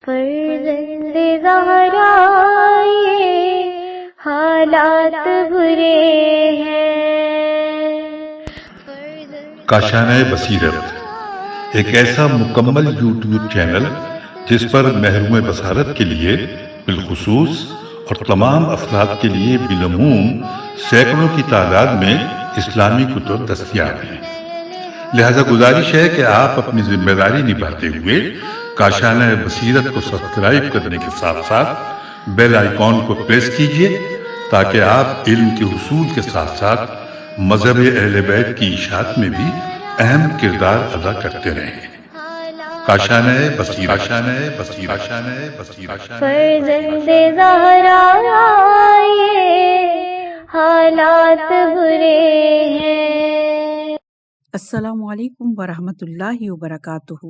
فرزند زہرا یہ حالات برے ہیں۔ کاشانۂ بصیرت ایک ایسا مکمل یوٹیوب چینل جس پر محروم بصارت کے لیے بالخصوص اور تمام افراد کے لیے بالعموم سینکڑوں کی تعداد میں اسلامی کتب دستیاب ہیں۔ لہذا گزارش ہے کہ آپ اپنی ذمہ داری نبھاتے ہوئے کاشانۂ بصیرت کو سبسکرائب کرنے کے ساتھ ساتھ بیل آئیکن کو پریس کیجیے تاکہ آپ علم کے حصول کے ساتھ ساتھ مذہب اہل بیت کی اشاعت میں بھی اہم کردار ادا کرتے رہیں۔ کاشانۂ بصیرت، کاشانۂ بصیرت، کاشانۂ بصیرت۔ فرزند زہرا یہ حالات برے ہیں۔ السلام علیکم ورحمۃ اللہ وبرکاتہ۔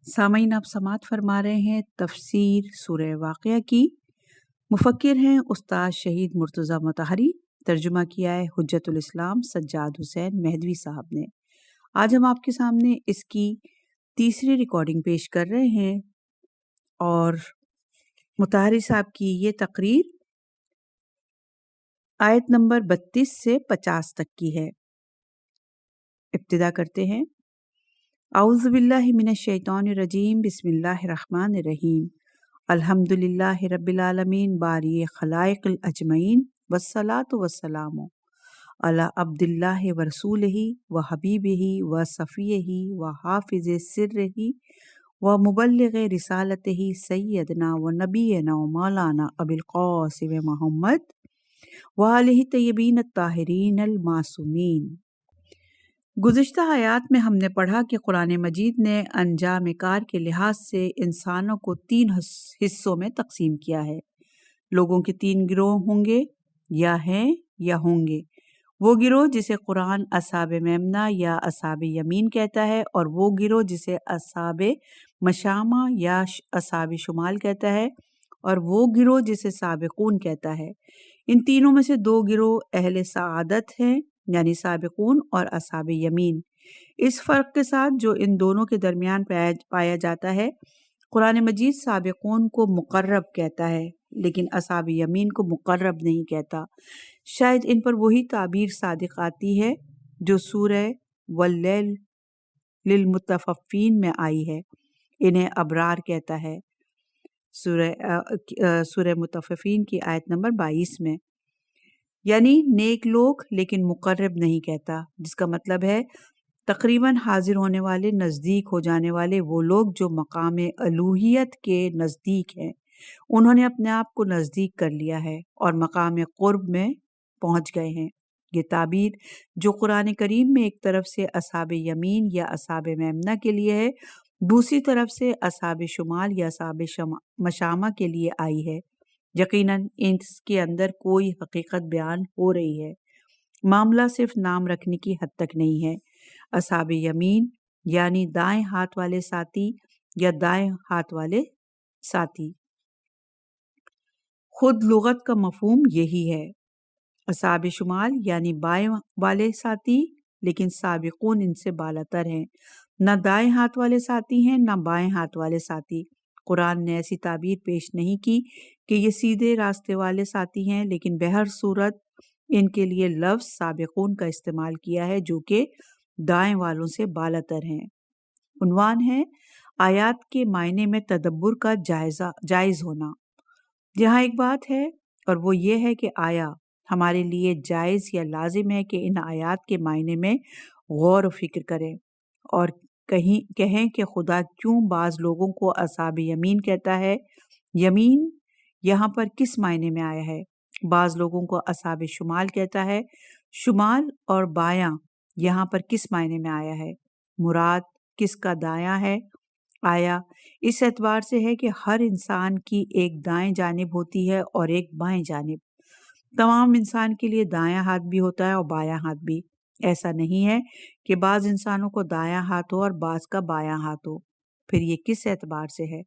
سامعین، آپ سماعت فرما رہے ہیں تفسیر سورہ واقعہ کی۔ مفکر ہیں استاد شہید مرتضیٰ مطہری، ترجمہ کیا ہے حجت الاسلام سجاد حسین مہدوی صاحب نے۔ آج ہم آپ کے سامنے اس کی تیسری ریکارڈنگ پیش کر رہے ہیں اور مطہری صاحب کی یہ تقریر آیت نمبر 32 سے 50 تک کی ہے۔ ابتدا کرتے ہیں۔ اعوذ باللہ من الشیطان الرجیم، بسم اللہ الرحمن الرحیم۔ الحمد للہ رب العالمین باری خلائق الاجمعین والصلاة والسلام علی عبد اللہ و رسولہ و حبیبہ و صفیہ و حافظ سرہ و مبلغ رسالتہ سیدنا و نبینا و مولانا ابی القاسم محمد و آلہ طیبین الطاہرین المعصومین۔ گزشتہ آیات میں ہم نے پڑھا کہ قرآن مجید نے انجام کار کے لحاظ سے انسانوں کو 3 حصوں میں تقسیم کیا ہے۔ لوگوں کے 3 گروہ ہوں گے، یا ہیں یا ہوں گے۔ وہ گروہ جسے قرآن اصحاب میمنہ یا اصحاب یمین کہتا ہے، اور وہ گروہ جسے اصحاب مشامہ یا اصحاب شمال کہتا ہے، اور وہ گروہ جسے سابقون کہتا ہے۔ ان تینوں میں سے 2 گروہ اہل سعادت ہیں، یعنی سابقون اور اصحاب یمین۔ اس فرق کے ساتھ جو ان دونوں کے درمیان پایا جاتا ہے، قرآن مجید سابقون کو مقرب کہتا ہے لیکن اصحاب یمین کو مقرب نہیں کہتا۔ شاید ان پر وہی تعبیر صادق آتی ہے جو سورہ واللیل للمطففین میں آئی ہے، انہیں ابرار کہتا ہے، سورہ مطففین کی آیت نمبر 22 میں، یعنی نیک لوگ لیکن مقرب نہیں کہتا، جس کا مطلب ہے تقریباً حاضر ہونے والے، نزدیک ہو جانے والے، وہ لوگ جو مقام الوہیت کے نزدیک ہیں، انہوں نے اپنے آپ کو نزدیک کر لیا ہے اور مقام قرب میں پہنچ گئے ہیں۔ یہ تعبیر جو قرآن کریم میں ایک طرف سے اصحاب یمین یا اصحاب میمنہ کے لیے ہے، دوسری طرف سے اصحاب شمال یا اصحاب مشامہ کے لیے آئی ہے، یقیناً اس کے اندر کوئی حقیقت بیان ہو رہی ہے۔ معاملہ صرف نام رکھنے کی حد تک نہیں ہے۔ اصحاب یمین یعنی دائیں ہاتھ والے ساتھی یا دائیں ہاتھ والے ساتھی، خود لغت کا مفہوم یہی ہے۔ اصحاب شمال یعنی بائیں والے ساتھی، لیکن سابقون ان سے بالاتر ہیں۔ نہ دائیں ہاتھ والے ساتھی ہیں، نہ بائیں ہاتھ والے ساتھی۔ قرآن نے ایسی تعبیر پیش نہیں کی کہ یہ سیدھے راستے والے ساتھی ہیں، لیکن بہر صورت ان کے لیے لفظ سابقون کا استعمال کیا ہے جو کہ دائیں والوں سے بالاتر ہیں۔ عنوان ہے آیات کے معنی میں تدبر کا جائز ہونا۔ یہاں ایک بات ہے اور وہ یہ ہے کہ آیا ہمارے لیے جائز یا لازم ہے کہ ان آیات کے معنی میں غور و فکر کریں اور کہیں کہ خدا کیوں بعض لوگوں کو اصحاب یمین کہتا ہے؟ یمین یہاں پر کس معنی میں آیا ہے؟ بعض لوگوں کو اصحاب شمال کہتا ہے۔ شمال اور بایاں یہاں پر کس معنی میں آیا ہے؟ مراد کس کا دایاں ہے؟ آیا اس اعتبار سے ہے کہ ہر انسان کی ایک دائیں جانب ہوتی ہے اور ایک بائیں جانب۔ تمام انسان کے لیے دایاں ہاتھ بھی ہوتا ہے اور بایاں ہاتھ بھی۔ ایسا نہیں ہے کہ بعض انسانوں کو دایاں ہاتھ ہو اور بعض کا بایاں ہاتھ ہو۔ پھر یہ کس اعتبار سے ہے؟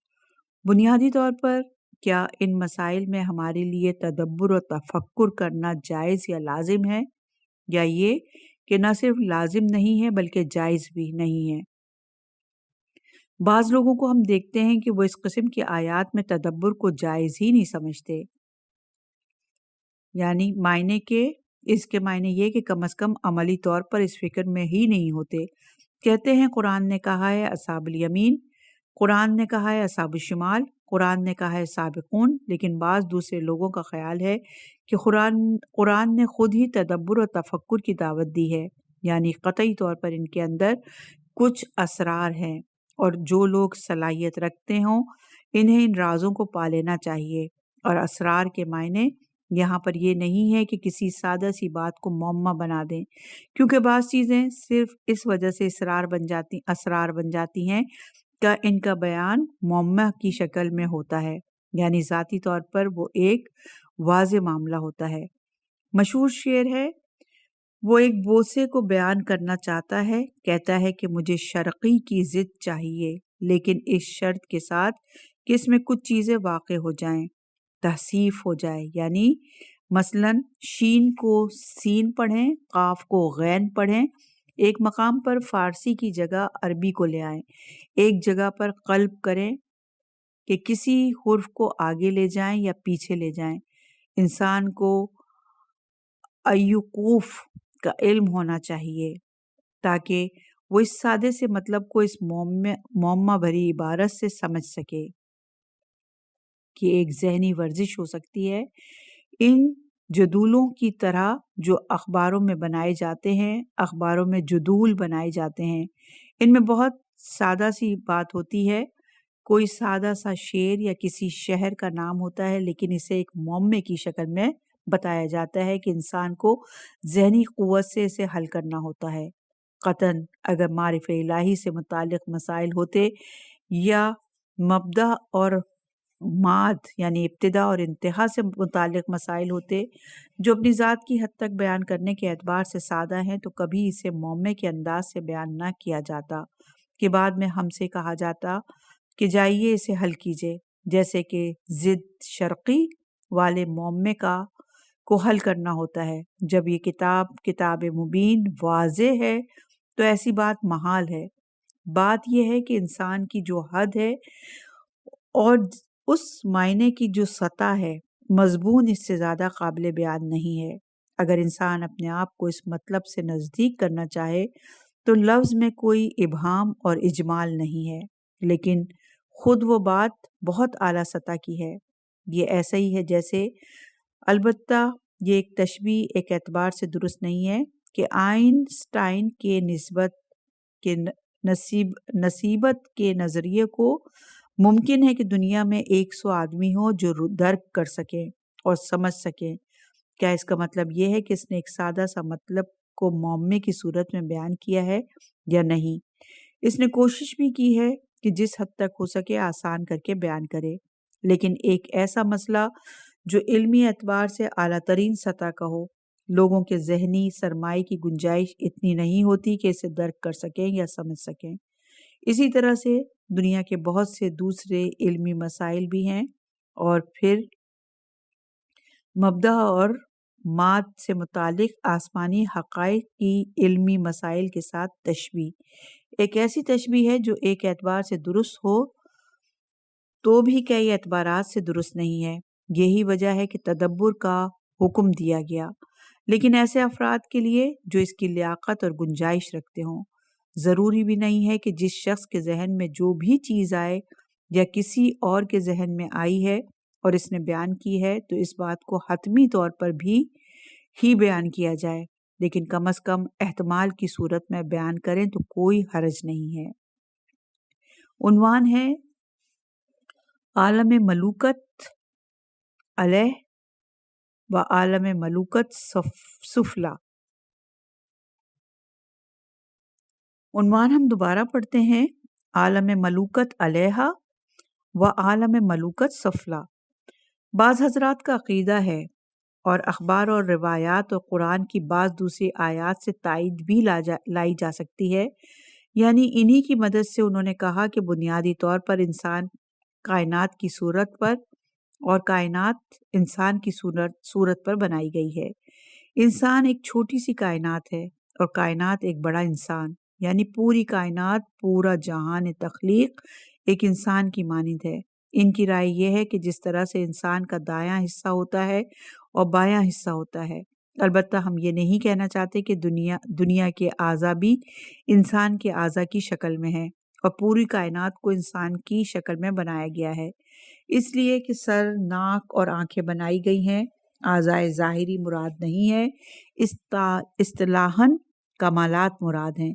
بنیادی طور پر کیا ان مسائل میں ہمارے لیے تدبر و تفکر کرنا جائز یا لازم ہے، یا یہ کہ نہ صرف لازم نہیں ہے بلکہ جائز بھی نہیں ہے؟ بعض لوگوں کو ہم دیکھتے ہیں کہ وہ اس قسم کی آیات میں تدبر کو جائز ہی نہیں سمجھتے، یعنی اس کے معنی یہ کہ کم از کم عملی طور پر اس فکر میں ہی نہیں ہوتے۔ کہتے ہیں قرآن نے کہا ہے اصحاب الیمین، قرآن نے کہا ہے اصحاب الشمال، قرآن نے کہا ہے سابقون، لیکن بعض دوسرے لوگوں کا خیال ہے کہ قرآن نے خود ہی تدبر اور تفکر کی دعوت دی ہے، یعنی قطعی طور پر ان کے اندر کچھ اسرار ہیں، اور جو لوگ صلاحیت رکھتے ہوں انہیں ان رازوں کو پا لینا چاہیے۔ اور اسرار کے معنی یہاں پر یہ نہیں ہے کہ کسی سادہ سی بات کو معمہ بنا دیں، کیونکہ بعض چیزیں صرف اس وجہ سے اسرار بن جاتی ہیں کہ ان کا بیان معمہ کی شکل میں ہوتا ہے، یعنی ذاتی طور پر وہ ایک واضح معاملہ ہوتا ہے۔ مشہور شعر ہے، وہ ایک بوسے کو بیان کرنا چاہتا ہے، کہتا ہے کہ مجھے شرقی کی ضد چاہیے، لیکن اس شرط کے ساتھ کہ اس میں کچھ چیزیں واقع ہو جائیں، تحصیف ہو جائے، یعنی مثلا شین کو سین پڑھیں، قاف کو غین پڑھیں، ایک مقام پر فارسی کی جگہ عربی کو لے آئیں، ایک جگہ پر قلب کریں کہ کسی حرف کو آگے لے جائیں یا پیچھے لے جائیں۔ انسان کو ایوقوف کا علم ہونا چاہیے تاکہ وہ اس سادے سے مطلب کو اس معمہ بھری عبارت سے سمجھ سکے کہ ایک ذہنی ورزش ہو سکتی ہے۔ ان جدولوں کی طرح جو اخباروں میں بنائے جاتے ہیں، اخباروں میں جدول بنائے جاتے ہیں، ان میں بہت سادہ سی بات ہوتی ہے، کوئی سادہ سا شعر یا کسی شہر کا نام ہوتا ہے، لیکن اسے ایک معمے کی شکل میں بتایا جاتا ہے کہ انسان کو ذہنی قوت سے اسے حل کرنا ہوتا ہے۔ قطعاً اگر معرف الہی سے متعلق مسائل ہوتے یا مبدا اور ماد یعنی ابتدا اور انتہا سے متعلق مسائل ہوتے جو اپنی ذات کی حد تک بیان کرنے کے اعتبار سے سادہ ہیں، تو کبھی اسے معمے کے انداز سے بیان نہ کیا جاتا کہ بعد میں ہم سے کہا جاتا کہ جائیے اسے حل کیجئے، جیسے کہ ضد شرقی والے معمے کو حل کرنا ہوتا ہے۔ جب یہ کتاب مبین واضح ہے تو ایسی بات محال ہے۔ بات یہ ہے کہ انسان کی جو حد ہے اور اس معنی کی جو سطح ہے، مضمون اس سے زیادہ قابل بیان نہیں ہے۔ اگر انسان اپنے آپ کو اس مطلب سے نزدیک کرنا چاہے تو لفظ میں کوئی ابہام اور اجمال نہیں ہے، لیکن خود وہ بات بہت اعلیٰ سطح کی ہے۔ یہ ایسا ہی ہے جیسے، البتہ یہ ایک تشبیہ ایک اعتبار سے درست نہیں ہے کہ آئنسٹائن کے نسبت کے نظریے کو ممکن ہے کہ دنیا میں 100 آدمی ہوں جو درک کر سکیں اور سمجھ سکیں۔ کیا اس کا مطلب یہ ہے کہ اس نے ایک سادہ سا مطلب کو معمے کی صورت میں بیان کیا ہے یا نہیں؟ اس نے کوشش بھی کی ہے کہ جس حد تک ہو سکے آسان کر کے بیان کرے، لیکن ایک ایسا مسئلہ جو علمی اعتبار سے اعلیٰ ترین سطح کا ہو، لوگوں کے ذہنی سرمائے کی گنجائش اتنی نہیں ہوتی کہ اسے درک کر سکیں یا سمجھ سکیں۔ اسی طرح سے دنیا کے بہت سے دوسرے علمی مسائل بھی ہیں، اور پھر مبدا اور ماد سے متعلق آسمانی حقائق کی علمی مسائل کے ساتھ تشبیہ ایک ایسی تشبیہ ہے جو ایک اعتبار سے درست ہو تو بھی کئی اعتبارات سے درست نہیں ہے۔ یہی وجہ ہے کہ تدبر کا حکم دیا گیا، لیکن ایسے افراد کے لیے جو اس کی لیاقت اور گنجائش رکھتے ہوں۔ ضروری بھی نہیں ہے کہ جس شخص کے ذہن میں جو بھی چیز آئے یا کسی اور کے ذہن میں آئی ہے اور اس نے بیان کی ہے تو اس بات کو حتمی طور پر بھی ہی بیان کیا جائے، لیکن کم از کم احتمال کی صورت میں بیان کریں تو کوئی حرج نہیں ہے۔ عنوان ہے عالم ملوکت علیہ و عالم ملوکت سفلا۔ عنوان ہم دوبارہ پڑھتے ہیں، عالم ملوکت علیہ و عالم ملوکت سفلا۔ بعض حضرات کا عقیدہ ہے، اور اخبار اور روایات اور قرآن کی بعض دوسری آیات سے تائید بھی لائی جا سکتی ہے، یعنی انہی کی مدد سے انہوں نے کہا کہ بنیادی طور پر انسان کائنات کی صورت پر اور کائنات انسان کی صورت پر بنائی گئی ہے۔ انسان ایک چھوٹی سی کائنات ہے اور کائنات ایک بڑا انسان، یعنی پوری کائنات، پورا جہان تخلیق ایک انسان کی مانند ہے۔ ان کی رائے یہ ہے کہ جس طرح سے انسان کا دایاں حصہ ہوتا ہے اور بایاں حصہ ہوتا ہے، البتہ ہم یہ نہیں کہنا چاہتے کہ دنیا کے اعضاء بھی انسان کے اعضاء کی شکل میں ہیں اور پوری کائنات کو انسان کی شکل میں بنایا گیا ہے، اس لیے کہ سر، ناک اور آنکھیں بنائی گئی ہیں، اعضاء ظاہری مراد نہیں ہے، اصطلاحاً کمالات مراد ہیں۔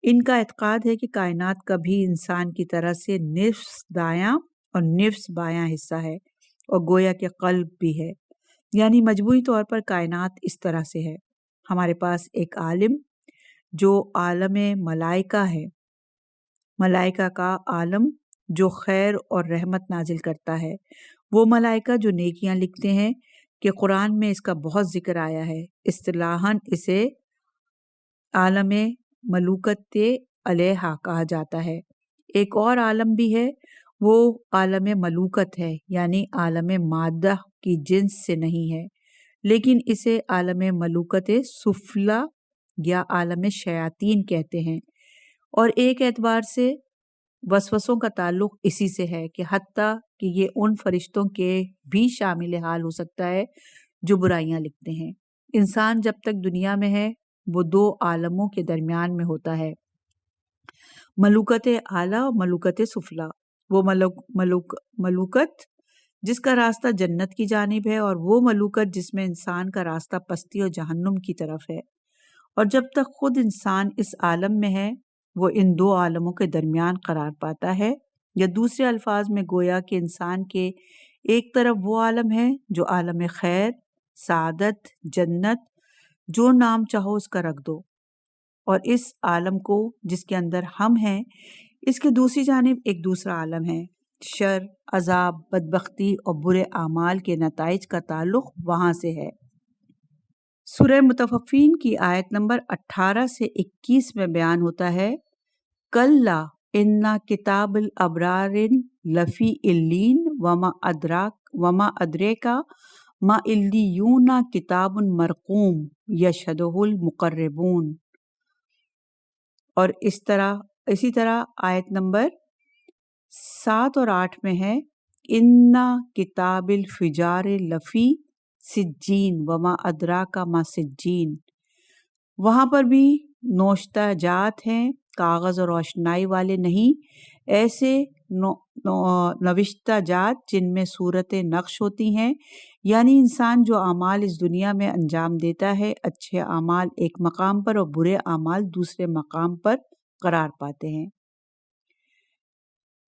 ان کا اعتقاد ہے کہ کائنات کا بھی انسان کی طرح سے نصف دایاں اور نصف بایاں حصہ ہے اور گویا کہ قلب بھی ہے، یعنی مجموعی طور پر کائنات اس طرح سے ہے۔ ہمارے پاس ایک عالم جو عالم ملائکہ ہے، ملائکہ کا عالم جو خیر اور رحمت نازل کرتا ہے، وہ ملائکہ جو نیکیاں لکھتے ہیں کہ قرآن میں اس کا بہت ذکر آیا ہے۔ اصطلاحاً اسے عالم ملوکت علیہ کہا جاتا ہے۔ ایک اور عالم بھی ہے، وہ عالم ملوکت ہے، یعنی عالم مادہ کی جنس سے نہیں ہے، لیکن اسے عالم ملوکت سفلا یا عالم شیاطین کہتے ہیں، اور ایک اعتبار سے وسوسوں کا تعلق اسی سے ہے کہ حتیٰ کہ یہ ان فرشتوں کے بھی شامل حال ہو سکتا ہے جو برائیاں لکھتے ہیں۔ انسان جب تک دنیا میں ہے وہ دو عالموں کے درمیان میں ہوتا ہے، ملوکت اعلیٰ اور ملوکت سفلا۔ وہ ملوکت جس کا راستہ جنت کی جانب ہے، اور وہ ملوکت جس میں انسان کا راستہ پستی اور جہنم کی طرف ہے، اور جب تک خود انسان اس عالم میں ہے وہ ان دو عالموں کے درمیان قرار پاتا ہے، یا دوسرے الفاظ میں گویا کہ انسان کے ایک طرف وہ عالم ہے جو عالم خیر، سعادت، جنت، جو نام چاہو اس کا رکھ دو، اور اس عالم کو جس کے اندر ہم ہیں اس کے دوسری جانب ایک دوسرا عالم ہے۔ شر، عذاب، بدبختی اور برے اعمال کے نتائج کا تعلق وہاں سے ہے۔ سورہ مطففین کی آیت نمبر 18 سے 21 میں بیان ہوتا ہے، کلا ان کتاب الابرار لفی علین وما ادریکا ما علیون کتاب مرقوم یشہدہ المقربون۔ اور اسی طرح آیت نمبر 7 اور 8 میں ہے، ان کتاب الفجار لفی سجین وما ادراک ما سجین۔ وہاں پر بھی نوشتہ جات ہیں، کاغذ اور روشنائی والے نہیں، ایسے نوشتہ جات جن میں صورتیں نقش ہوتی ہیں، یعنی انسان جو اعمال اس دنیا میں انجام دیتا ہے، اچھے اعمال ایک مقام پر اور برے اعمال دوسرے مقام پر قرار پاتے ہیں۔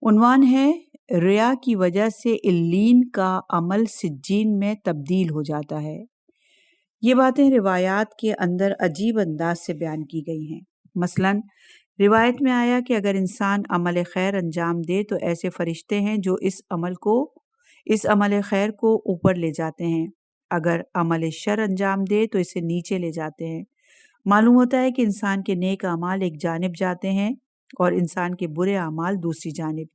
عنوان ہے، ریا کی وجہ سے علین کا عمل سجین میں تبدیل ہو جاتا ہے۔ یہ باتیں روایات کے اندر عجیب انداز سے بیان کی گئی ہیں۔ مثلاً روایت میں آیا کہ اگر انسان عمل خیر انجام دے تو ایسے فرشتے ہیں جو اس عمل خیر کو اوپر لے جاتے ہیں، اگر عمل شر انجام دے تو اسے نیچے لے جاتے ہیں۔ معلوم ہوتا ہے کہ انسان کے نیک اعمال ایک جانب جاتے ہیں اور انسان کے برے اعمال دوسری جانب۔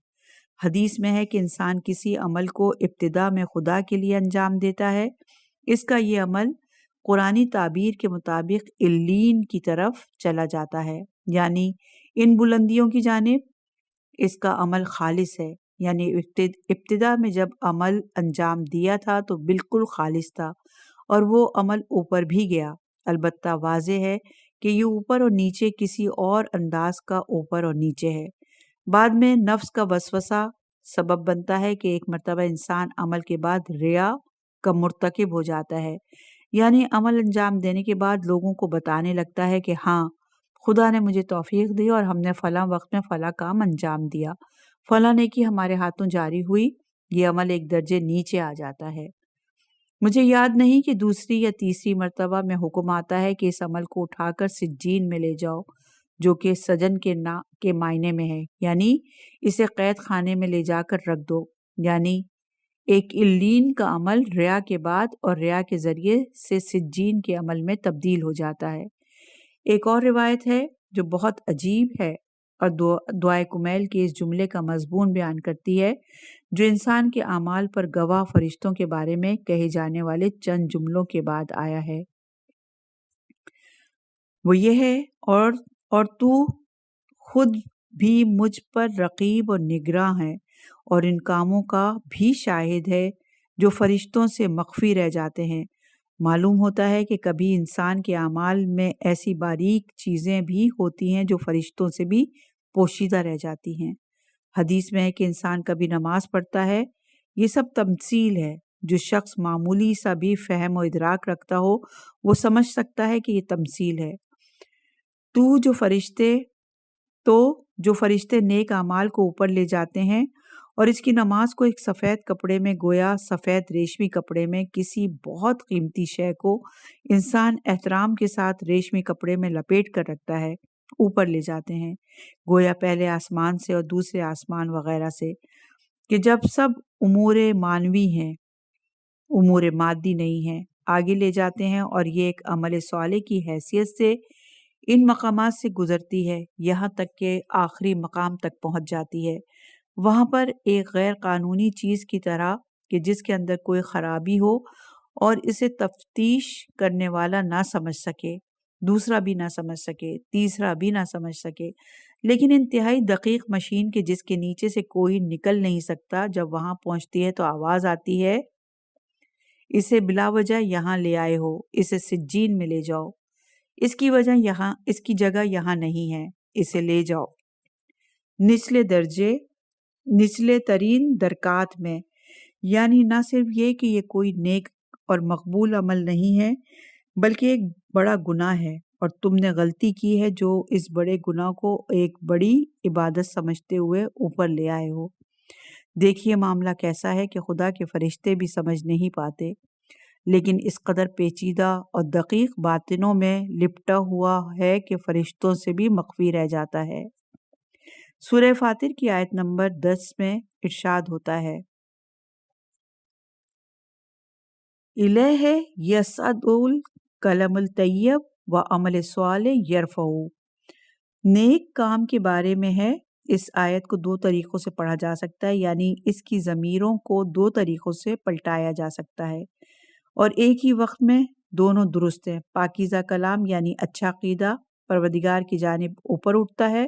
حدیث میں ہے کہ انسان کسی عمل کو ابتدا میں خدا کے لیے انجام دیتا ہے، اس کا یہ عمل قرآنی تعبیر کے مطابق علین کی طرف چلا جاتا ہے، یعنی ان بلندیوں کی جانب۔ اس کا عمل خالص ہے، یعنی ابتدا میں جب عمل انجام دیا تھا تو بالکل خالص تھا اور وہ عمل اوپر بھی گیا۔ البتہ واضح ہے کہ یہ اوپر اور نیچے کسی اور انداز کا اوپر اور نیچے ہے۔ بعد میں نفس کا وسوسہ سبب بنتا ہے کہ ایک مرتبہ انسان عمل کے بعد ریا کا مرتکب ہو جاتا ہے، یعنی عمل انجام دینے کے بعد لوگوں کو بتانے لگتا ہے کہ ہاں خدا نے مجھے توفیق دی اور ہم نے فلاں وقت میں فلاں کام انجام دیا، فلاں نیکی ہمارے ہاتھوں جاری ہوئی۔ یہ عمل ایک درجے نیچے آ جاتا ہے۔ مجھے یاد نہیں کہ دوسری یا تیسری مرتبہ میں حکم آتا ہے کہ اس عمل کو اٹھا کر سجین میں لے جاؤ، جو کہ سجن کے معنی میں ہے، یعنی اسے قید خانے میں لے جا کر رکھ دو، یعنی ایک علین کا عمل ریا کے بعد اور ریا کے ذریعے سے سجین کے عمل میں تبدیل ہو جاتا ہے۔ ایک اور روایت ہے جو بہت عجیب ہے اور دعائے کمیل کے اس جملے کا مضمون بیان کرتی ہے، جو انسان کے اعمال پر گواہ فرشتوں کے بارے میں کہے جانے والے چند جملوں کے بعد آیا ہے۔ وہ یہ ہے، اور تو خود بھی مجھ پر رقیب اور نگراں ہے اور ان کاموں کا بھی شاہد ہے جو فرشتوں سے مخفی رہ جاتے ہیں۔ معلوم ہوتا ہے کہ کبھی انسان کے اعمال میں ایسی باریک چیزیں بھی ہوتی ہیں جو فرشتوں سے بھی پوشیدہ رہ جاتی ہیں۔ حدیث میں ہے کہ انسان کبھی نماز پڑھتا ہے، یہ سب تمثیل ہے۔ جو شخص معمولی سا بھی فہم و ادراک رکھتا ہو وہ سمجھ سکتا ہے کہ یہ تمثیل ہے۔ جو فرشتے نیک اعمال کو اوپر لے جاتے ہیں اور اس کی نماز کو ایک سفید کپڑے میں، گویا سفید ریشمی کپڑے میں کسی بہت قیمتی شے کو انسان احترام کے ساتھ ریشمی کپڑے میں لپیٹ کر رکھتا ہے، اوپر لے جاتے ہیں، گویا پہلے آسمان سے اور دوسرے آسمان وغیرہ سے، کہ جب سب امور معنوی ہیں، امور مادی نہیں ہیں، آگے لے جاتے ہیں، اور یہ ایک عمل صالح کی حیثیت سے ان مقامات سے گزرتی ہے یہاں تک کہ آخری مقام تک پہنچ جاتی ہے۔ وہاں پر ایک غیر قانونی چیز کی طرح کہ جس کے اندر کوئی خرابی ہو اور اسے تفتیش کرنے والا نہ سمجھ سکے، دوسرا بھی نہ سمجھ سکے، تیسرا بھی نہ سمجھ سکے، لیکن انتہائی دقیق مشین کہ جس کے نیچے سے کوئی نکل نہیں سکتا، جب وہاں پہنچتی ہے تو آواز آتی ہے، اسے بلا وجہ یہاں لے آئے ہو، اسے سجین میں لے جاؤ، اس کی جگہ یہاں نہیں ہے، اسے لے جاؤ نچلے ترین درکات میں۔ یعنی نہ صرف یہ کہ یہ کوئی نیک اور مقبول عمل نہیں ہے بلکہ ایک بڑا گناہ ہے، اور تم نے غلطی کی ہے جو اس بڑے گناہ کو ایک بڑی عبادت سمجھتے ہوئے اوپر لے آئے ہو۔ دیکھیے معاملہ کیسا ہے کہ خدا کے فرشتے بھی سمجھ نہیں پاتے، لیکن اس قدر پیچیدہ اور دقیق باطنوں میں لپٹا ہوا ہے کہ فرشتوں سے بھی مخفی رہ جاتا ہے۔ سورہ فاطر کی آیت نمبر 10 میں ارشاد ہوتا ہے، الیہ یصعد الکلم الطیب وعمل صالح یرفعہ۔ نیک کام کے بارے میں ہے۔ اس آیت کو دو طریقوں سے پڑھا جا سکتا ہے، یعنی اس کی ضمیروں کو دو طریقوں سے پلٹایا جا سکتا ہے اور ایک ہی وقت میں دونوں درست ہیں۔ پاکیزہ کلام یعنی اچھا عقیدہ پروردگار کی جانب اوپر اٹھتا ہے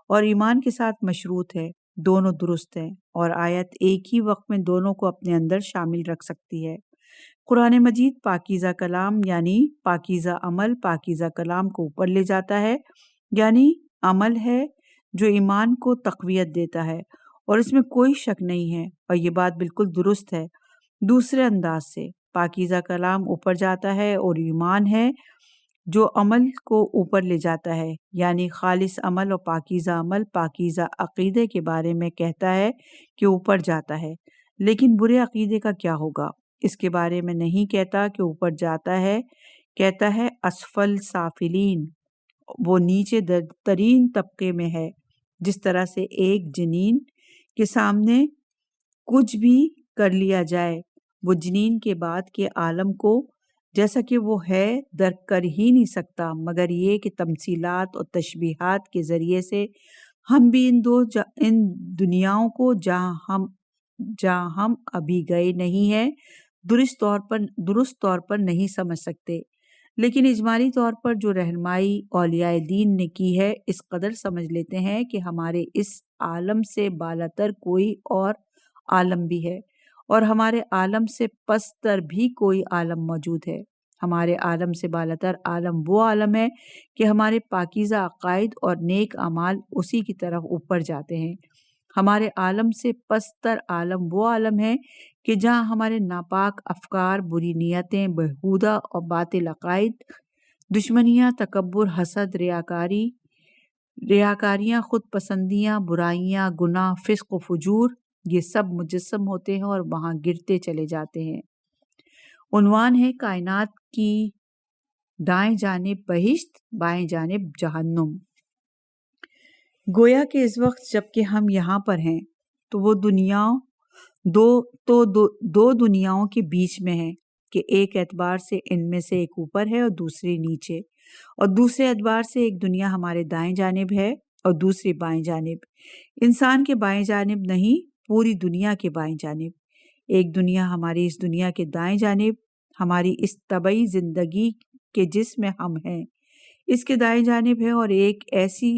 اور ایمان کے ساتھ مشروط ہے، دونوں درست ہیں، اور آیت ایک ہی وقت میں دونوں کو اپنے اندر شامل رکھ سکتی ہے۔ قرآن مجید پاکیزہ کلام یعنی پاکیزہ عمل پاکیزہ کلام کو اوپر لے جاتا ہے، یعنی عمل ہے جو ایمان کو تقویت دیتا ہے، اور اس میں کوئی شک نہیں ہے، اور یہ بات بالکل درست ہے۔ دوسرے انداز سے پاکیزہ کلام اوپر جاتا ہے اور ایمان ہے جو عمل کو اوپر لے جاتا ہے، یعنی خالص عمل اور پاکیزہ عمل پاکیزہ عقیدے کے بارے میں کہتا ہے کہ اوپر جاتا ہے، لیکن برے عقیدے کا کیا ہوگا؟ اس کے بارے میں نہیں کہتا کہ اوپر جاتا ہے، کہتا ہے اسفل سافلین، وہ نیچے ترین طبقے میں ہے۔ جس طرح سے ایک جنین کے سامنے کچھ بھی کر لیا جائے، وہ جنین کے بعد کے عالم کو جیسا کہ وہ ہے درک کر ہی نہیں سکتا، مگر یہ کہ تمثیلات اور تشبیہات کے ذریعے سے ہم بھی ان دنیاؤں کو جہاں ہم ابھی گئے نہیں ہیں درست طور پر نہیں سمجھ سکتے، لیکن اجمالی طور پر جو رہنمائی اولیاء دین نے کی ہے اس قدر سمجھ لیتے ہیں کہ ہمارے اس عالم سے بالاتر کوئی اور عالم بھی ہے، اور ہمارے عالم سے پستر بھی کوئی عالم موجود ہے۔ ہمارے عالم سے بالاتر عالم وہ عالم ہے کہ ہمارے پاکیزہ عقائد اور نیک اعمال اسی کی طرف اوپر جاتے ہیں۔ ہمارے عالم سے پستر عالم وہ عالم ہے کہ جہاں ہمارے ناپاک افکار، بری نیتیں، بےہودہ اور باطل عقائد، دشمنیاں، تکبر، حسد، ریاکاریاں، خود پسندیاں، برائیاں، گناہ، فسق و فجور، یہ سب مجسم ہوتے ہیں اور وہاں گرتے چلے جاتے ہیں۔ عنوان ہے کائنات کی دائیں جانب بہشت، بائیں جانب جہنم۔ گویا کہ اس وقت جب کہ ہم یہاں پر ہیں تو وہ دو دنیاؤں کے بیچ میں ہیں کہ ایک اعتبار سے ان میں سے ایک اوپر ہے اور دوسری نیچے، اور دوسرے اعتبار سے ایک دنیا ہمارے دائیں جانب ہے اور دوسری بائیں جانب۔ انسان کے بائیں جانب نہیں، پوری دنیا کے بائیں جانب۔ ایک دنیا ہماری اس دنیا کے دائیں جانب، ہماری اس طبعی زندگی کے جس میں ہم ہیں اس کے دائیں جانب ہے، اور ایک ایسی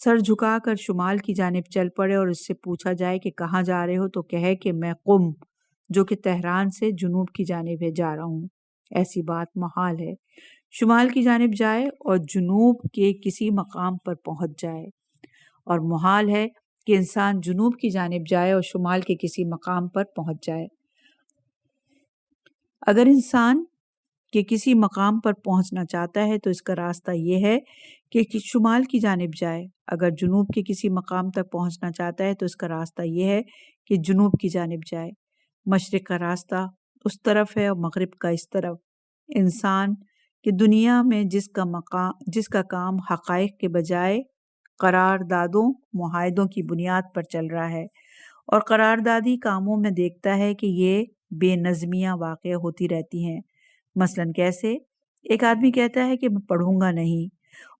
سر جھکا کر شمال کی جانب چل پڑے اور اس سے پوچھا جائے کہ کہاں جا رہے ہو تو کہے کہ میں قم جو کہ تہران سے جنوب کی جانب ہے جا رہا ہوں۔ ایسی بات محال ہے۔ شمال کی جانب جائے اور جنوب کے کسی مقام پر پہنچ جائے، اور محال ہے کہ انسان جنوب کی جانب جائے اور شمال کے کسی مقام پر پہنچ جائے۔ اگر انسان کے کسی مقام پر پہنچنا چاہتا ہے تو اس کا راستہ یہ ہے کہ شمال کی جانب جائے، اگر جنوب کے کسی مقام تک پہنچنا چاہتا ہے تو اس کا راستہ یہ ہے کہ جنوب کی جانب جائے۔ مشرق کا راستہ اس طرف ہے اور مغرب کا اس طرف۔ انسان کہ دنیا میں جس کا کام حقائق کے بجائے قراردادوں معاہدوں کی بنیاد پر چل رہا ہے، اور قراردادی کاموں میں دیکھتا ہے کہ یہ بے نظمیاں واقع ہوتی رہتی ہیں۔ مثلاً کیسے؟ ایک آدمی کہتا ہے کہ میں پڑھوں گا نہیں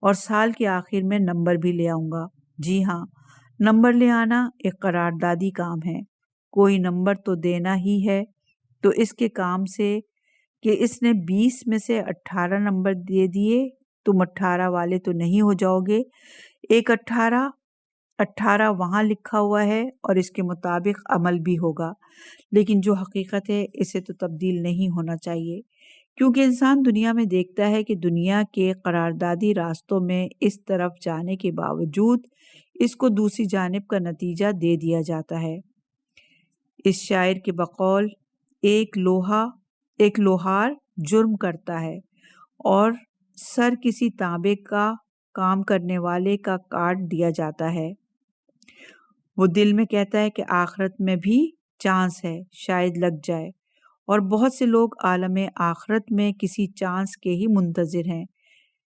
اور سال کے آخر میں نمبر بھی لے آؤں گا۔ جی ہاں، نمبر لے آنا ایک قراردادی کام ہے۔ کوئی نمبر تو دینا ہی ہے، تو اس کے کام سے کہ اس نے 20 میں سے 18 نمبر دے دیے، تم 18 والے تو نہیں ہو جاؤ گے۔ ایک 18 وہاں لکھا ہوا ہے اور اس کے مطابق عمل بھی ہوگا، لیکن جو حقیقت ہے اسے تو تبدیل نہیں ہونا چاہیے، کیونکہ انسان دنیا میں دیکھتا ہے کہ دنیا کے قراردادی راستوں میں اس طرف جانے کے باوجود اس کو دوسری جانب کا نتیجہ دے دیا جاتا ہے۔ اس شاعر کے بقول ایک لوہار جرم کرتا ہے اور سر کسی تانبے کا کام کرنے والے کا کاٹ دیا جاتا ہے۔ وہ دل میں کہتا ہے کہ آخرت میں بھی چانس ہے، شاید لگ جائے، اور بہت سے لوگ عالم آخرت میں کسی چانس کے ہی منتظر ہیں۔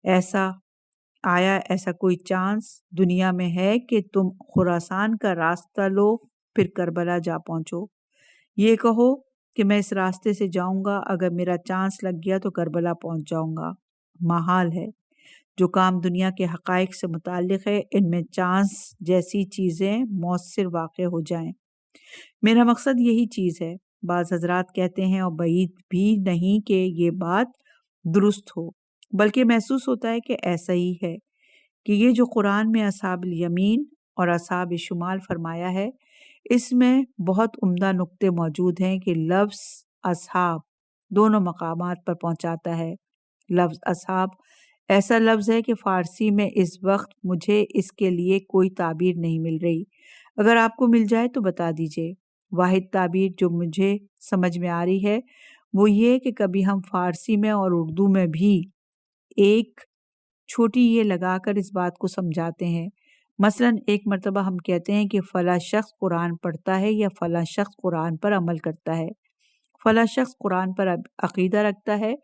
ایسا کوئی چانس دنیا میں ہے کہ تم خراسان کا راستہ لو پھر کربلا جا پہنچو؟ یہ کہو کہ میں اس راستے سے جاؤں گا، اگر میرا چانس لگ گیا تو کربلا پہنچ جاؤں گا۔ محال ہے۔ جو کام دنیا کے حقائق سے متعلق ہے ان میں چانس جیسی چیزیں مؤثر واقع ہو جائیں۔ میرا مقصد یہی چیز ہے۔ بعض حضرات کہتے ہیں، اور بعید بھی نہیں کہ یہ بات درست ہو، بلکہ محسوس ہوتا ہے کہ ایسا ہی ہے، کہ یہ جو قرآن میں اصحاب الیمین اور اصحاب شمال فرمایا ہے، اس میں بہت عمدہ نقطے موجود ہیں کہ لفظ اصحاب دونوں مقامات پر پہنچاتا ہے۔ لفظ اصحاب ایسا لفظ ہے کہ فارسی میں اس وقت مجھے اس کے لیے کوئی تعبیر نہیں مل رہی۔ اگر آپ کو مل جائے تو بتا دیجئے۔ واحد تعبیر جو مجھے سمجھ میں آ رہی ہے وہ یہ کہ کبھی ہم فارسی میں اور اردو میں بھی ایک چھوٹی یہ لگا کر اس بات کو سمجھاتے ہیں۔ مثلاً ایک مرتبہ ہم کہتے ہیں کہ فلاں شخص قرآن پڑھتا ہے یا فلاں شخص قرآن پر عمل کرتا ہے، فلاں شخص قرآن پر عقیدہ رکھتا ہے،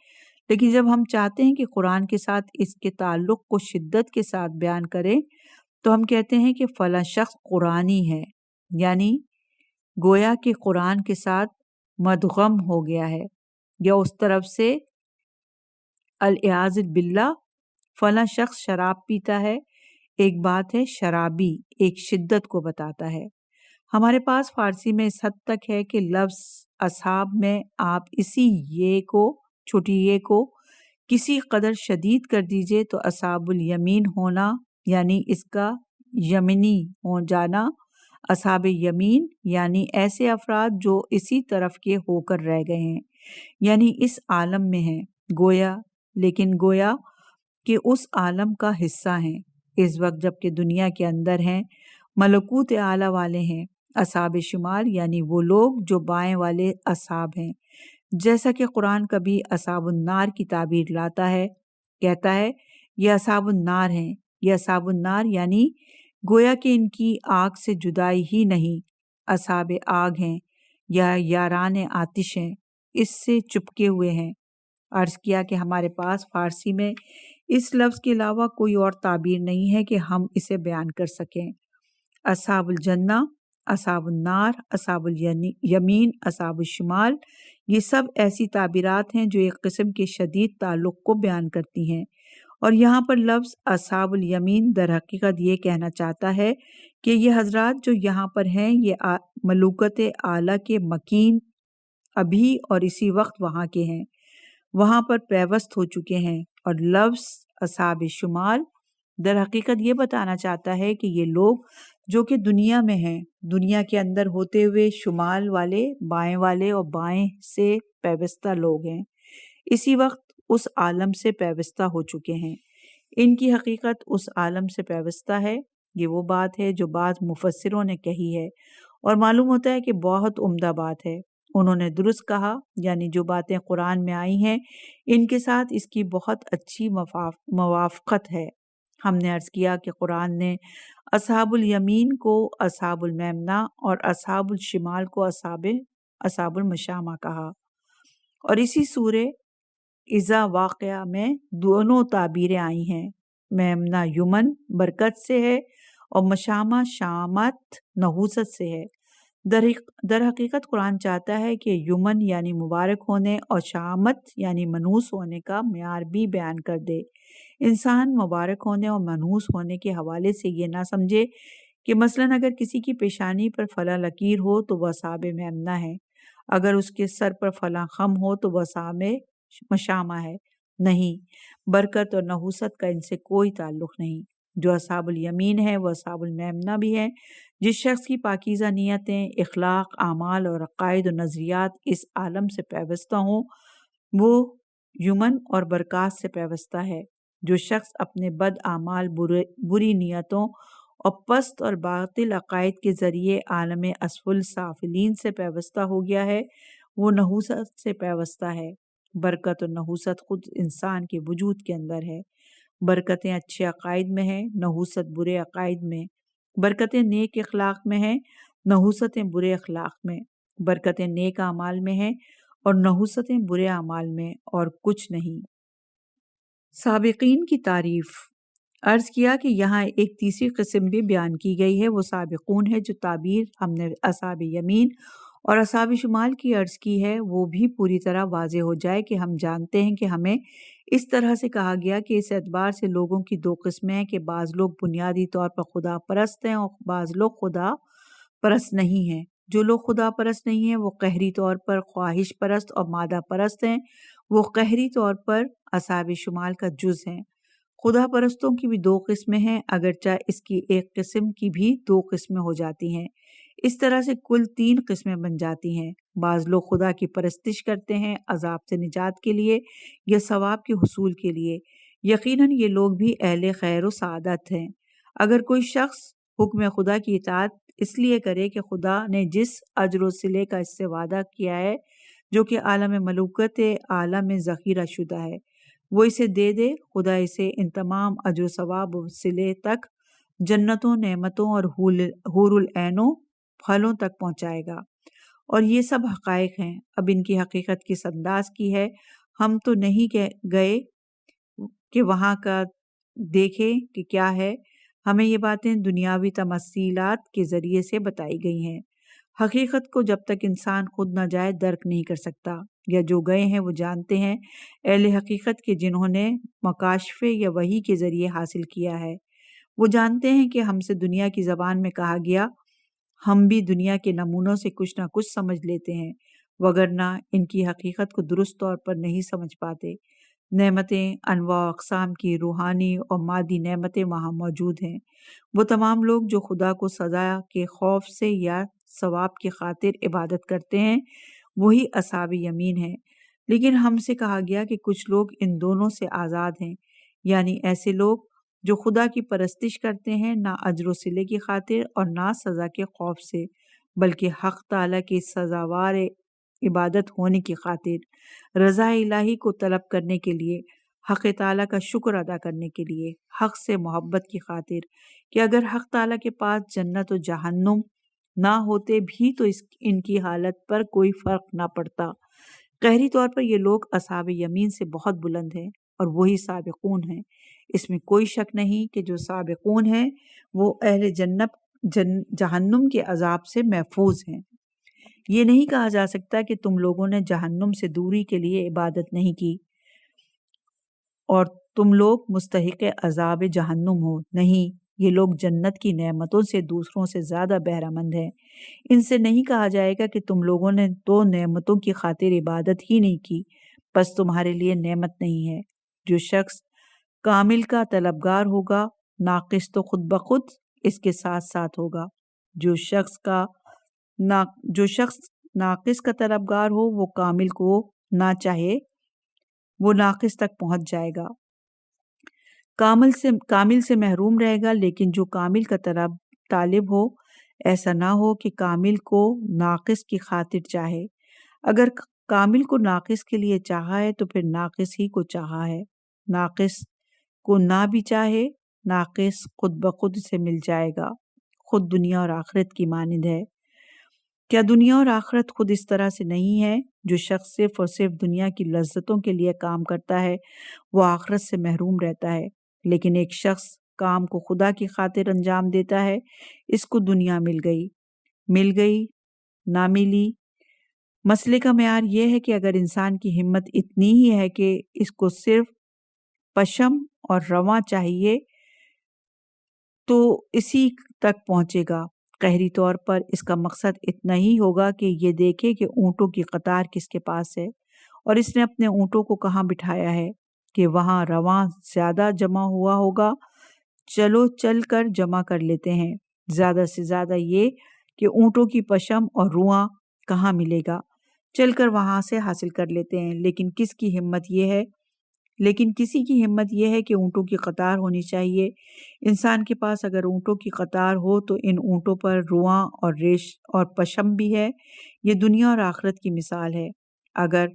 لیکن جب ہم چاہتے ہیں کہ قرآن کے ساتھ اس کے تعلق کو شدت کے ساتھ بیان کریں تو ہم کہتے ہیں کہ فلاں شخص قرآنی ہے، یعنی گویا کہ قرآن کے ساتھ مدغم ہو گیا ہے، یا اس طرف سے الیاذ باللہ فلاں شخص شراب پیتا ہے۔ ایک بات ہے شرابی، ایک شدت کو بتاتا ہے۔ ہمارے پاس فارسی میں اس حد تک ہے کہ لفظ اصحاب میں آپ اسی یہ کو چھوٹی یہ کو کسی قدر شدید کر دیجئے تو اصحاب الیمین ہونا یعنی اس کا یمنی ہو جانا، اصحاب یمین یعنی ایسے افراد جو اسی طرف کے ہو کر رہ گئے ہیں، یعنی اس عالم میں ہیں، گویا کہ اس عالم کا حصہ ہیں اس وقت جبکہ دنیا کے اندر ہیں، ملکوت اعلیٰ والے ہیں۔ اصحاب شمال یعنی وہ لوگ جو بائیں والے اصحاب ہیں، جیسا کہ قرآن کبھی اصحاب النار کی تعبیر لاتا ہے، کہتا ہے یہ اصحاب النار ہیں۔ یہ اصحاب النار یعنی گویا کہ ان کی آگ سے جدائی ہی نہیں، اصحاب آگ ہیں یا یاران آتش ہیں، اس سے چپکے ہوئے ہیں۔ عرض کیا کہ ہمارے پاس فارسی میں اس لفظ کے علاوہ کوئی اور تعبیر نہیں ہے کہ ہم اسے بیان کر سکیں۔ اصحاب الجنہ، اصحاب النار، اصحاب الیمین، اصحاب الشمال، یہ سب ایسی تعبیرات ہیں جو ایک قسم کے شدید تعلق کو بیان کرتی ہیں، اور یہاں پر لفظ اصحاب الیمین در حقیقت یہ کہنا چاہتا ہے کہ یہ حضرات جو یہاں پر ہیں یہ ملوکت اعلیٰ کے مکین ابھی اور اسی وقت وہاں کے ہیں، وہاں پر پیوست ہو چکے ہیں، اور لفظ اصحاب شمال در حقیقت یہ بتانا چاہتا ہے کہ یہ لوگ جو کہ دنیا میں ہیں، دنیا کے اندر ہوتے ہوئے شمال والے، بائیں والے اور بائیں سے پیوستہ لوگ ہیں، اسی وقت اس عالم سے پیوستہ ہو چکے ہیں۔ ان کی حقیقت اس عالم سے پیوستہ ہے۔ یہ وہ بات ہے جو بعض مفسروں نے کہی ہے اور معلوم ہوتا ہے کہ بہت عمدہ بات ہے۔ انہوں نے درست کہا، یعنی جو باتیں قرآن میں آئی ہیں ان کے ساتھ اس کی بہت اچھی موافقت ہے۔ ہم نے عرض کیا کہ قرآن نے اصحاب الیمین کو اصحاب المیمنہ اور اصحاب الشمال کو اصحاب المشامہ کہا، اور اسی سورہ اذا واقعہ میں دونوں تعبیریں آئی ہیں۔ میمنہ یمن برکت سے ہے اور مشامہ شامت نحوست سے ہے۔ در حقیقت قرآن چاہتا ہے کہ یمن یعنی مبارک ہونے اور شامت یعنی منحوس ہونے کا معیار بھی بیان کر دے۔ انسان مبارک ہونے اور منحوس ہونے کے حوالے سے یہ نہ سمجھے کہ مثلاً اگر کسی کی پیشانی پر فلاں لکیر ہو تو وہ اصحاب میمنہ ہے، اگر اس کے سر پر فلاں خم ہو تو وہ اصحاب مشامہ ہے۔ نہیں، برکت اور نحوست کا ان سے کوئی تعلق نہیں۔ جو اصحاب الیمین ہے وہ اصحاب المیمنہ بھی ہے۔ جس شخص کی پاکیزہ نیتیں، اخلاق، اعمال اور عقائد و نظریات اس عالم سے پیوستہ ہوں، وہ یمن اور برکات سے پیوستہ ہے۔ جو شخص اپنے بد اعمال، بری نیتوں اور پست اور باطل عقائد کے ذریعے عالم اسفل سافلین سے پیوستہ ہو گیا ہے، وہ نحوست سے پیوستہ ہے۔ برکت اور نحوست خود انسان کے وجود کے اندر ہے۔ برکتیں اچھے عقائد میں ہیں، نحوست برے عقائد میں۔ برکتیں نیک اخلاق میں ہیں، نحوستیں برے اخلاق میں۔ برکتیں نیک اعمال میں ہیں اور نحوستیں برے اعمال میں، اور کچھ نہیں۔ سابقین کی تعریف۔ عرض کیا کہ یہاں ایک تیسری قسم بھی بیان کی گئی ہے، وہ سابقون ہے۔ جو تعبیر ہم نے اصحاب یمین اور اصحاب شمال کی عرض کی ہے وہ بھی پوری طرح واضح ہو جائے کہ ہم جانتے ہیں کہ ہمیں اس طرح سے کہا گیا کہ اس اعتبار سے لوگوں کی دو قسمیں ہیں کہ بعض لوگ بنیادی طور پر خدا پرست ہیں اور بعض لوگ خدا پرست نہیں ہیں۔ جو لوگ خدا پرست نہیں ہیں وہ قہری طور پر خواہش پرست اور مادہ پرست ہیں، وہ قہری طور پر اصحاب شمال کا جز ہیں۔ خدا پرستوں کی بھی دو قسمیں ہیں، اگرچہ اس کی ایک قسم کی بھی دو قسمیں ہو جاتی ہیں، اس طرح سے کل تین قسمیں بن جاتی ہیں۔ بعض لوگ خدا کی پرستش کرتے ہیں عذاب سے نجات کے لیے یا ثواب کے حصول کے لیے۔ یقیناً یہ لوگ بھی اہل خیر و سعادت ہیں۔ اگر کوئی شخص حکم خدا کی اطاعت اس لیے کرے کہ خدا نے جس اجر و صلے کا اس سے وعدہ کیا ہے جو کہ عالم ملوکت عالم ذخیرہ شدہ ہے، وہ اسے دے دے، خدا اسے ان تمام اجر و ثواب و صلے تک، جنتوں، نعمتوں اور حور العینوں پھلوں تک پہنچائے گا۔ اور یہ سب حقائق ہیں۔ اب ان کی حقیقت کس انداز کی ہے؟ ہم تو نہیں گئے کہ وہاں کا دیکھیں کہ کیا ہے، ہمیں یہ باتیں دنیاوی تمثیلات کے ذریعے سے بتائی گئی ہیں۔ حقیقت کو جب تک انسان خود نہ جائے درک نہیں کر سکتا، یا جو گئے ہیں وہ جانتے ہیں، اہل حقیقت کے جنہوں نے مکاشفے یا وحی کے ذریعے حاصل کیا ہے، وہ جانتے ہیں کہ ہم سے دنیا کی زبان میں کہا گیا، ہم بھی دنیا کے نمونوں سے کچھ نہ کچھ سمجھ لیتے ہیں، وگرنہ ان کی حقیقت کو درست طور پر نہیں سمجھ پاتے۔ نعمتیں انواع و اقسام کی روحانی اور مادی نعمتیں وہاں موجود ہیں۔ وہ تمام لوگ جو خدا کو سزا کے خوف سے یا ثواب کی خاطر عبادت کرتے ہیں وہی اصحاب یمین ہیں۔ لیکن ہم سے کہا گیا کہ کچھ لوگ ان دونوں سے آزاد ہیں، یعنی ایسے لوگ جو خدا کی پرستش کرتے ہیں نہ اجر و صلے کی خاطر اور نہ سزا کے خوف سے، بلکہ حق تعالیٰ کی سزاوار عبادت ہونے کی خاطر، رضا الہی کو طلب کرنے کے لیے، حق تعالیٰ کا شکر ادا کرنے کے لیے، حق سے محبت کی خاطر کہ اگر حق تعالیٰ کے پاس جنت و جہنم نہ ہوتے بھی تو ان کی حالت پر کوئی فرق نہ پڑتا۔ قہری طور پر یہ لوگ اصحاب یمین سے بہت بلند ہیں اور وہی سابقون ہیں۔ اس میں کوئی شک نہیں کہ جو سابقون ہیں وہ اہل جہنم کے عذاب سے محفوظ ہیں۔ یہ نہیں کہا جا سکتا کہ تم لوگوں نے جہنم سے دوری کے لیے عبادت نہیں کی اور تم لوگ مستحق عذاب جہنم ہو۔ نہیں، یہ لوگ جنت کی نعمتوں سے دوسروں سے زیادہ بہرہ مند ہیں۔ ان سے نہیں کہا جائے گا کہ تم لوگوں نے تو نعمتوں کی خاطر عبادت ہی نہیں کی، پس تمہارے لیے نعمت نہیں ہے۔ جو شخص کامل کا طلبگار ہوگا ناقص تو خود بخود اس کے ساتھ ساتھ ہوگا۔ جو شخص ناقص کا طلبگار ہو وہ کامل کو نہ چاہے وہ ناقص تک پہنچ جائے گا، کامل سے محروم رہے گا۔ لیکن جو کامل کا طالب ہو ایسا نہ ہو کہ کامل کو ناقص کی خاطر چاہے۔ اگر کامل کو ناقص کے لیے چاہا ہے تو پھر ناقص ہی کو چاہا ہے۔ ناقص کو نہ بھی چاہے، ناقص خود بخود سے مل جائے گا۔ خود دنیا اور آخرت کی مانند ہے۔ کیا دنیا اور آخرت خود اس طرح سے نہیں ہے؟ جو شخص صرف اور صرف دنیا کی لذتوں کے لیے کام کرتا ہے وہ آخرت سے محروم رہتا ہے، لیکن ایک شخص کام کو خدا کی خاطر انجام دیتا ہے، اس کو دنیا مل گئی نہ ملی۔ مسئلے کا معیار یہ ہے کہ اگر انسان کی ہمت اتنی ہی ہے کہ اس کو صرف پشم اور رواں چاہیے تو اسی تک پہنچے گا۔ قہری طور پر اس کا مقصد اتنا ہی ہوگا کہ یہ دیکھے کہ اونٹوں کی قطار کس کے پاس ہے اور اس نے اپنے اونٹوں کو کہاں بٹھایا ہے کہ وہاں رواں زیادہ جمع ہوا ہوگا، چلو چل کر جمع کر لیتے ہیں۔ زیادہ سے زیادہ یہ کہ اونٹوں کی پشم اور رواں کہاں ملے گا، چل کر وہاں سے حاصل کر لیتے ہیں۔ لیکن کسی کی ہمت یہ ہے کہ اونٹوں کی قطار ہونی چاہیے۔ انسان کے پاس اگر اونٹوں کی قطار ہو تو ان اونٹوں پر رواں اور ریش اور پشم بھی ہے۔ یہ دنیا اور آخرت کی مثال ہے۔ اگر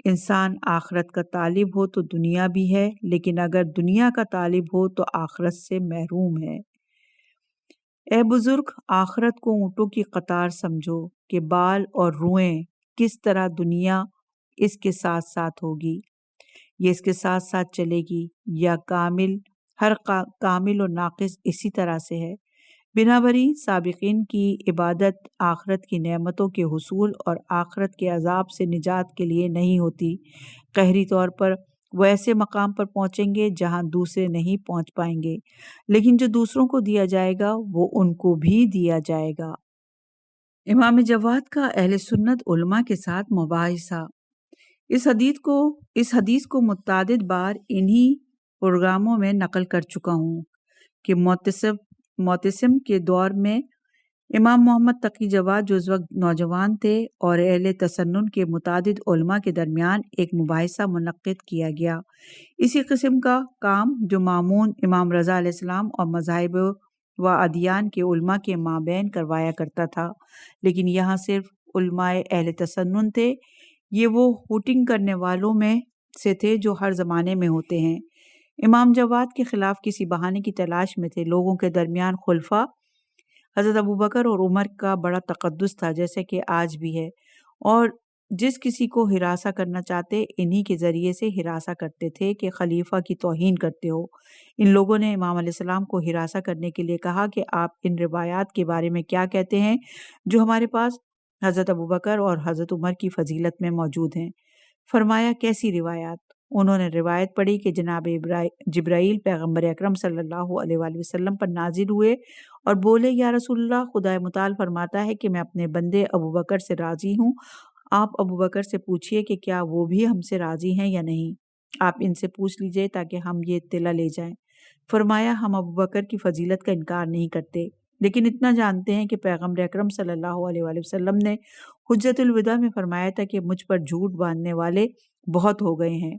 انسان آخرت کا طالب ہو تو دنیا بھی ہے، لیکن اگر دنیا کا طالب ہو تو آخرت سے محروم ہے۔ اے بزرگ، آخرت کو اونٹوں کی قطار سمجھو کہ بال اور روئیں کس طرح دنیا اس کے ساتھ ساتھ ہوگی، یہ اس کے ساتھ ساتھ چلے گی، یا ہر کامل و ناقص اسی طرح سے ہے۔ بنابری سابقین کی عبادت آخرت کی نعمتوں کے حصول اور آخرت کے عذاب سے نجات کے لیے نہیں ہوتی۔ قہری طور پر وہ ایسے مقام پر پہنچیں گے جہاں دوسرے نہیں پہنچ پائیں گے، لیکن جو دوسروں کو دیا جائے گا وہ ان کو بھی دیا جائے گا۔ امام جواد کا اہل سنت علماء کے ساتھ مباحثہ۔ اس حدیث کو متعدد بار انہی پروگراموں میں نقل کر چکا ہوں کہ معتصم کے دور میں امام محمد تقی جواد جو اس وقت نوجوان تھے اور اہل تسنن کے متعدد علماء کے درمیان ایک مباحثہ منعقد کیا گیا۔ اسی قسم کا کام جو مامون امام رضا علیہ السلام اور مذاہب و ادیان کے علماء کے مابین کروایا کرتا تھا، لیکن یہاں صرف علماء اہل تسنن تھے۔ یہ وہ ہوٹنگ کرنے والوں میں سے تھے جو ہر زمانے میں ہوتے ہیں۔ امام جواد کے خلاف کسی بہانے کی تلاش میں تھے۔ لوگوں کے درمیان خلفاء حضرت ابوبکر اور عمر کا بڑا تقدس تھا، جیسے کہ آج بھی ہے، اور جس کسی کو ہراساں کرنا چاہتے انہی کے ذریعے سے ہراساں کرتے تھے کہ خلیفہ کی توہین کرتے ہو۔ ان لوگوں نے امام علیہ السلام کو ہراساں کرنے کے لیے کہا کہ آپ ان روایات کے بارے میں کیا کہتے ہیں جو ہمارے پاس حضرت ابوبکر اور حضرت عمر کی فضیلت میں موجود ہیں؟ فرمایا کیسی روایات؟ انہوں نے روایت پڑھی کہ جناب جبرائیل پیغمبر اکرم صلی اللہ علیہ وآلہ وسلم پر نازل ہوئے اور بولے یا رسول اللہ، خدا متعال فرماتا ہے کہ میں اپنے بندے ابوبکر سے راضی ہوں۔ آپ ابوبکر سے پوچھئے کہ کیا وہ بھی ہم سے راضی ہیں یا نہیں، آپ ان سے پوچھ لیجئے تاکہ ہم یہ اطلاع لے جائیں۔ فرمایا ہم ابوبکر کی فضیلت کا انکار نہیں کرتے، لیکن اتنا جانتے ہیں کہ پیغمبر اکرم صلی اللہ علیہ وآلہ وسلم نے حجۃ الوداع میں فرمایا تھا کہ مجھ پر جھوٹ باندھنے والے بہت ہو گئے ہیں،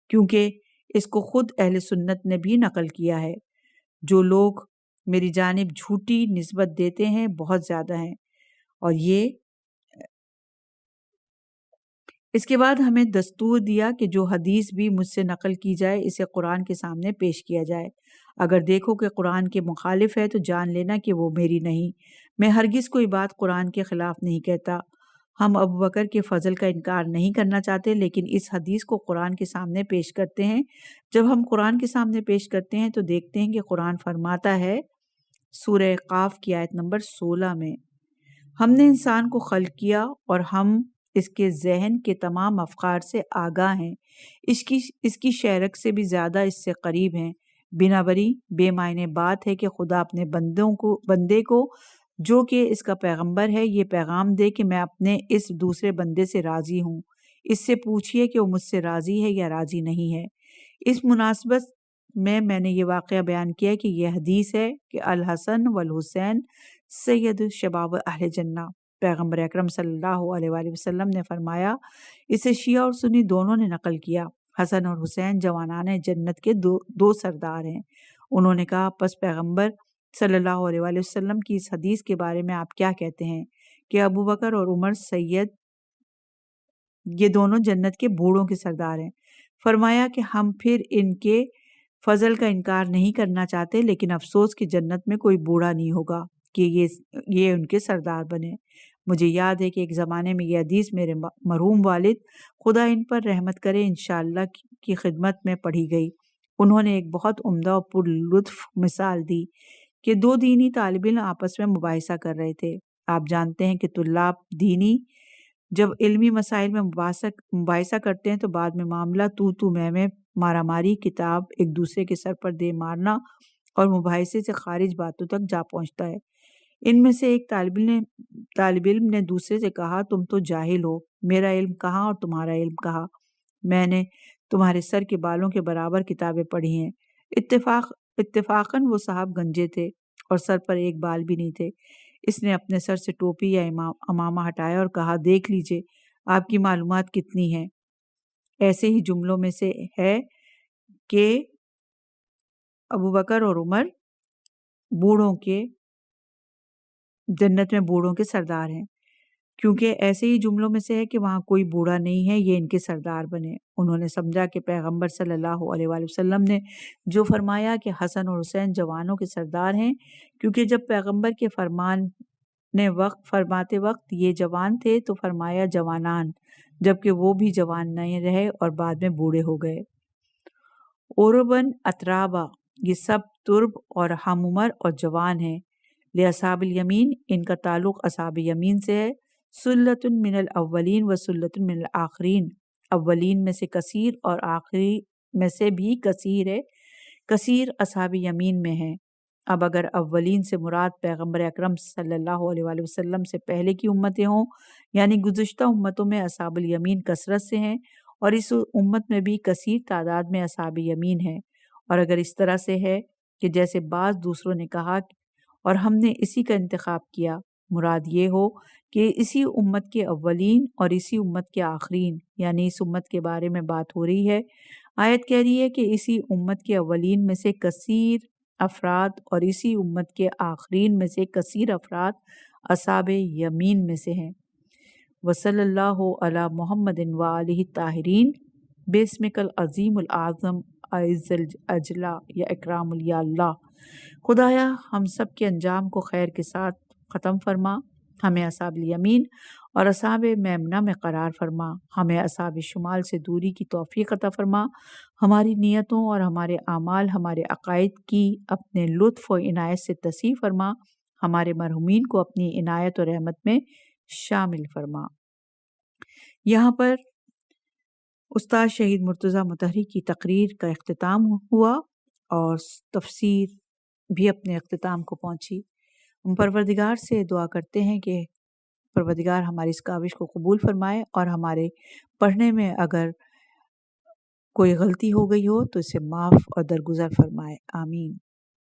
کیونکہ اس کو خود اہل سنت نے بھی نقل کیا ہے۔ جو لوگ میری جانب جھوٹی نسبت دیتے ہیں بہت زیادہ ہیں، اور یہ اس کے بعد ہمیں دستور دیا کہ جو حدیث بھی مجھ سے نقل کی جائے اسے قرآن کے سامنے پیش کیا جائے۔ اگر دیکھو کہ قرآن کے مخالف ہے تو جان لینا کہ وہ میری نہیں۔ میں ہرگز کوئی بات قرآن کے خلاف نہیں کہتا۔ ہم ابوبکر کے فضل کا انکار نہیں کرنا چاہتے، لیکن اس حدیث کو قرآن کے سامنے پیش کرتے ہیں۔ جب ہم قرآن کے سامنے پیش کرتے ہیں تو دیکھتے ہیں کہ قرآن فرماتا ہے سورہ قاف کی آیت نمبر 16 میں، ہم نے انسان کو خلق کیا اور ہم اس کے ذہن کے تمام افکار سے آگاہ ہیں، اس کی شہرک سے بھی زیادہ اس سے قریب ہیں۔ بنابری بے معنی بات ہے کہ خدا اپنے بندے کو جو کہ اس کا پیغمبر ہے یہ پیغام دے کہ میں اپنے اس دوسرے بندے سے راضی ہوں، اس سے پوچھئے کہ وہ مجھ سے راضی ہے یا راضی نہیں ہے۔ اس میں نے یہ واقعہ بیان کیا کہ یہ حدیث ہے کہ الحسن والحسین سید شباب اہل جنہ۔ پیغمبر اکرم صلی اللہ علیہ وآلہ وسلم نے فرمایا، اسے شیعہ اور سنی دونوں نے نقل کیا، حسن اور حسین جوانان جنت کے دو سردار ہیں۔ انہوں نے کہا، پس پیغمبر صلی اللہ علیہ وآلہ وسلم کی اس حدیث کے بارے میں آپ کیا کہتے ہیں کہ ابو بکر اور عمر سید یہ دونوں جنت کے بوڑھوں کے سردار ہیں؟ فرمایا کہ ہم پھر ان کے فضل کا انکار نہیں کرنا چاہتے، لیکن افسوس کہ جنت میں کوئی بوڑھا نہیں ہوگا کہ یہ ان کے سردار بنے۔ مجھے یاد ہے کہ ایک زمانے میں یہ حدیث میرے مرحوم والد خدا ان پر رحمت کرے انشاءاللہ کی خدمت میں پڑھی گئی۔ انہوں نے ایک بہت عمدہ اور پر لطف مثال دی کہ دو دینی طالب علم آپس میں مباحثہ کر رہے تھے۔ آپ جانتے ہیں کہ طلاب دینی جب علمی مسائل میں مباحثہ کرتے ہیں تو بعد میں معاملہ تو میں مارا ماری، کتاب ایک دوسرے کے سر پر دے مارنا اور مباحثے سے خارج باتوں تک جا پہنچتا ہے۔ ان میں سے ایک طالب علم نے دوسرے سے کہا، تم تو جاہل ہو، میرا علم کہاں اور تمہارا علم کہاں؟ میں نے تمہارے سر کے بالوں کے برابر کتابیں پڑھی ہیں۔ اتفاقاً وہ صاحب گنجے تھے اور سر پر ایک بال بھی نہیں تھے۔ اس نے اپنے سر سے ٹوپی یا امامہ ہٹایا اور کہا، دیکھ لیجئے آپ کی معلومات کتنی ہیں۔ ایسے ہی جملوں میں سے ہے کہ ابو بکر اور عمر جنت میں بوڑھوں کے سردار ہیں، کیونکہ ایسے ہی جملوں میں سے ہے کہ وہاں کوئی بوڑھا نہیں ہے، یہ ان کے سردار بنے۔ انہوں نے سمجھا کہ پیغمبر صلی اللہ علیہ وآلہ وسلم نے جو فرمایا کہ حسن اور حسین جوانوں کے سردار ہیں، کیونکہ جب پیغمبر کے فرماتے وقت یہ جوان تھے تو فرمایا جوانان، جبکہ وہ بھی جوان نہیں رہے اور بعد میں بوڑھے ہو گئے۔ اوربن اترابا، یہ سب ترب اور ہم عمر اور جوان ہیں۔ لأصحاب الیمین، ان کا تعلق اصحاب یمین سے ہے۔ سلۃ من الاولین و سلۃ من الآخرین، اولین میں سے کثیر اور آخری میں سے بھی کثیر ہے، کثیر اصحاب یمین میں ہے۔ اب اگر اولین سے مراد پیغمبر اکرم صلی اللہ علیہ وآلہ وسلم سے پہلے کی امتیں ہوں، یعنی گزشتہ امتوں میں اصحاب الیمین کثرت سے ہیں اور اس امت میں بھی کثیر تعداد میں اصحاب یمین ہیں، اور اگر اس طرح سے ہے کہ جیسے بعض دوسروں نے کہا اور ہم نے اسی کا انتخاب کیا، مراد یہ ہو کہ اسی امت کے اولین اور اسی امت کے آخرین، یعنی اس امت کے بارے میں بات ہو رہی ہے۔ آیت کہہ رہی ہے کہ اسی امت کے اولین میں سے کثیر افراد اور اسی امت کے آخرین میں سے کثیر افراد اصحاب یمین میں سے ہیں۔ وصلی اللہ علی محمد وآلہ الطاہرین، باسمک العظیم العظم اعز الاجلا یا اکرام یا اللہ۔ خدایا ہم سب کے انجام کو خیر کے ساتھ ختم فرما، ہمیں اصحاب الیمین اور اصحاب میمنہ میں قرار فرما، ہمیں اصحاب شمال سے دوری کی توفیق عطا فرما، ہماری نیتوں اور ہمارے اعمال، ہمارے عقائد کی اپنے لطف و عنایت سے تصحیح فرما، ہمارے مرحومین کو اپنی عنایت و رحمت میں شامل فرما۔ یہاں پر استاد شہید مرتضیٰ مطہری کی تقریر کا اختتام ہوا اور تفسیر بھی اپنے اختتام کو پہنچی۔ ہم پروردگار سے دعا کرتے ہیں کہ پروردگار ہماری اس کاوش کو قبول فرمائے اور ہمارے پڑھنے میں اگر کوئی غلطی ہو گئی ہو تو اسے معاف اور درگزر فرمائے، آمین۔